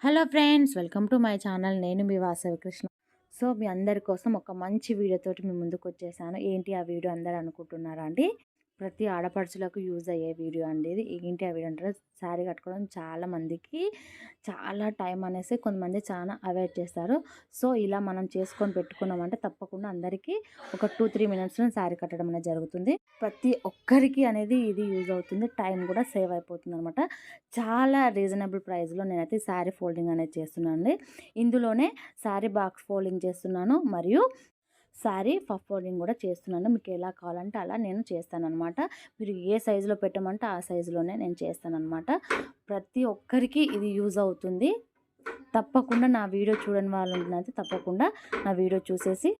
Hello friends, welcome to my channel. నేను మీ Vasavi Krishna. So మీ అందరి కోసం ఒక మంచి వీడియోతోటి మీ ముందుకు వచ్చేసాను. ఏంటి ఆ వీడియో అందరు అనుకుంటున్నారా అండి? ప్రతి ఆడపడుచులకు యూజ్ అయ్యే వీడియో అండి ఇది. ఏంటి ఆ వీడియో అంటారా? శారీ కట్టుకోవడం చాలా మందికి చాలా టైం అనేసి కొంతమంది చాలా అవాయిడ్ చేస్తారు. సో ఇలా మనం చేసుకొని పెట్టుకున్నామంటే తప్పకుండా అందరికీ ఒక 2-3 మినిట్స్లో శారీ కట్టడం అనేది జరుగుతుంది. ప్రతి ఒక్కరికి అనేది ఇది యూజ్ అవుతుంది. టైం కూడా సేవ్ అయిపోతుంది అనమాట. చాలా రీజనబుల్ ప్రైస్లో నేనైతే శారీ ఫోల్డింగ్ అనేది చేస్తున్నాను అండి. ఇందులోనే శారీ బాక్స్ ఫోల్డింగ్ చేస్తున్నాను, మరియు శారీ పఫ్ ఫోల్డింగ్ కూడా చేస్తున్నాను. మీకు ఎలా కావాలంటే అలా నేను చేస్తానన్నమాట. మీరు ఏ సైజులో పెట్టమంటే ఆ సైజులోనే నేను చేస్తానన్నమాట. ప్రతి ఒక్కరికి ఇది యూజ్ అవుతుంది. తప్పకుండా నా వీడియో చూడని వాళ్ళు ఉంటున్నది తప్పకుండా నా వీడియో చూసేసి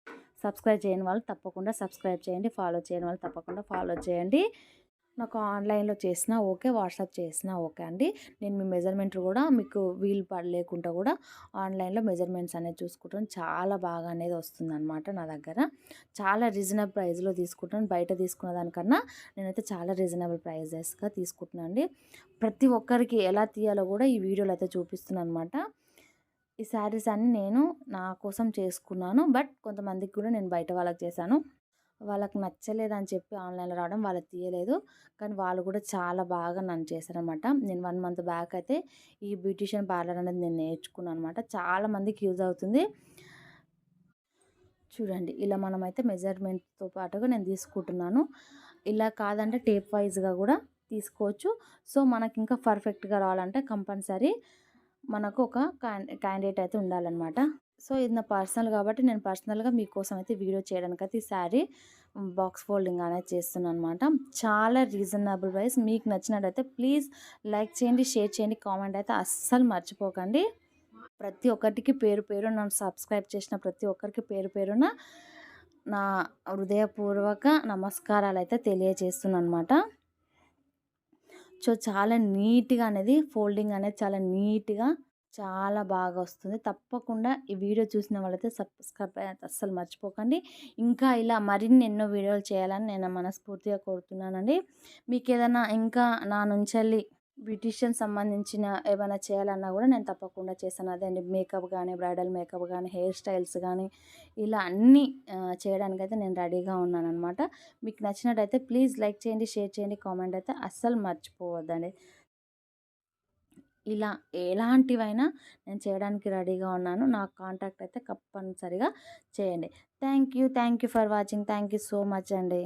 సబ్స్క్రైబ్ చేయని వాళ్ళు తప్పకుండా సబ్స్క్రైబ్ చేయండి. ఫాలో చేయని వాళ్ళు తప్పకుండా ఫాలో చేయండి. నాకు ఆన్లైన్లో చేసినా ఓకే, వాట్సాప్ చేసినా ఓకే అండి. నేను మీ మెజర్మెంట్ కూడా మీకు వీలు లేకుండా కూడా ఆన్లైన్లో మెజర్మెంట్స్ అనేది చూసుకుంటాను. చాలా బాగా అనేది వస్తుందన్నమాట నా దగ్గర. చాలా రీజనబుల్ ప్రైస్లో తీసుకుంటాను. బయట తీసుకున్న దానికన్నా నేనైతే చాలా రీజనబుల్ ప్రైజెస్గా తీసుకుంటున్నాను అండి. ప్రతి ఒక్కరికి ఎలా తీయాలో కూడా ఈ వీడియోలో అయితే చూపిస్తున్నాను అనమాట. ఈ శారీస్ అన్నీ నేను నా కోసం చేసుకున్నాను. బట్ కొంతమందికి కూడా నేను బయట వాళ్ళకి చేశాను. వాళ్ళకి నచ్చలేదని చెప్పి ఆన్లైన్లో రావడం, వాళ్ళకి తీయలేదు. కానీ వాళ్ళు కూడా చాలా బాగా నన్ను చేశారనమాట. నేను 1 మంత్ బ్యాక్ అయితే ఈ బ్యూటీషియన్ పార్లర్ అనేది నేను నేర్చుకున్నాను అనమాట. చాలా మందికి యూజ్ అవుతుంది. చూడండి, ఇలా మనమైతే మెజర్మెంట్తో పాటుగా నేను తీసుకుంటున్నాను. ఇలా కాదంటే టేప్ వైజ్గా కూడా తీసుకోవచ్చు. సో మనకి ఇంకా పర్ఫెక్ట్గా రావాలంటే కంపల్సరీ మనకు ఒక క్యాండిడేట్ అయితే ఉండాలన్నమాట. సో ఇది నా పర్సనల్ కాబట్టి నేను పర్సనల్గా మీకోసం అయితే వీడియో చేయడానికైతే ఈ శారీ బాక్స్ ఫోల్డింగ్ అనేది చేస్తున్నాను అనమాట. చాలా రీజనబుల్ ప్రైస్. మీకు నచ్చినట్టయితే ప్లీజ్ లైక్ చేయండి, షేర్ చేయండి, కామెంట్ అయితే అస్సలు మర్చిపోకండి. ప్రతి ఒక్కరికి పేరు పేరు నన్ను సబ్స్క్రైబ్ చేసిన ప్రతి ఒక్కరికి పేరు పేరున నా హృదయపూర్వక నమస్కారాలు అయితే తెలియజేస్తున్నాను అనమాట. సో చాలా నీట్గా అనేది ఫోల్డింగ్ అనేది చాలా నీట్గా చాలా బాగా వస్తుంది. తప్పకుండా ఈ వీడియో చూసిన వాళ్ళైతే సబ్స్క్రైబ్ అస్సలు మర్చిపోకండి. ఇంకా ఇలా మరిన్ని ఎన్నో వీడియోలు చేయాలని నేను మనస్ఫూర్తిగా కోరుతున్నానండి. మీకు ఏదైనా ఇంకా నా నుంచెల్లి బ్యూటీషియన్ సంబంధించిన ఏమైనా చేయాలన్నా కూడా నేను తప్పకుండా చేస్తాను. అదే అండి, మేకప్ కానీ, బ్రైడల్ మేకప్ కానీ, హెయిర్ స్టైల్స్ కానీ ఇలా అన్నీ చేయడానికైతే నేను రెడీగా ఉన్నానన్నమాట. మీకు నచ్చినట్టయితే ప్లీజ్ లైక్ చేయండి, షేర్ చేయండి, కామెంట్ అయితే అస్సలు మర్చిపోవద్దండి. ఇలా ఎలాంటివైనా నేను చేయడానికి రెడీగా ఉన్నాను. నాకు కాంటాక్ట్ అయితే తప్పనిసరిగా చేయండి. Thank you for watching. Thank you so much అండి.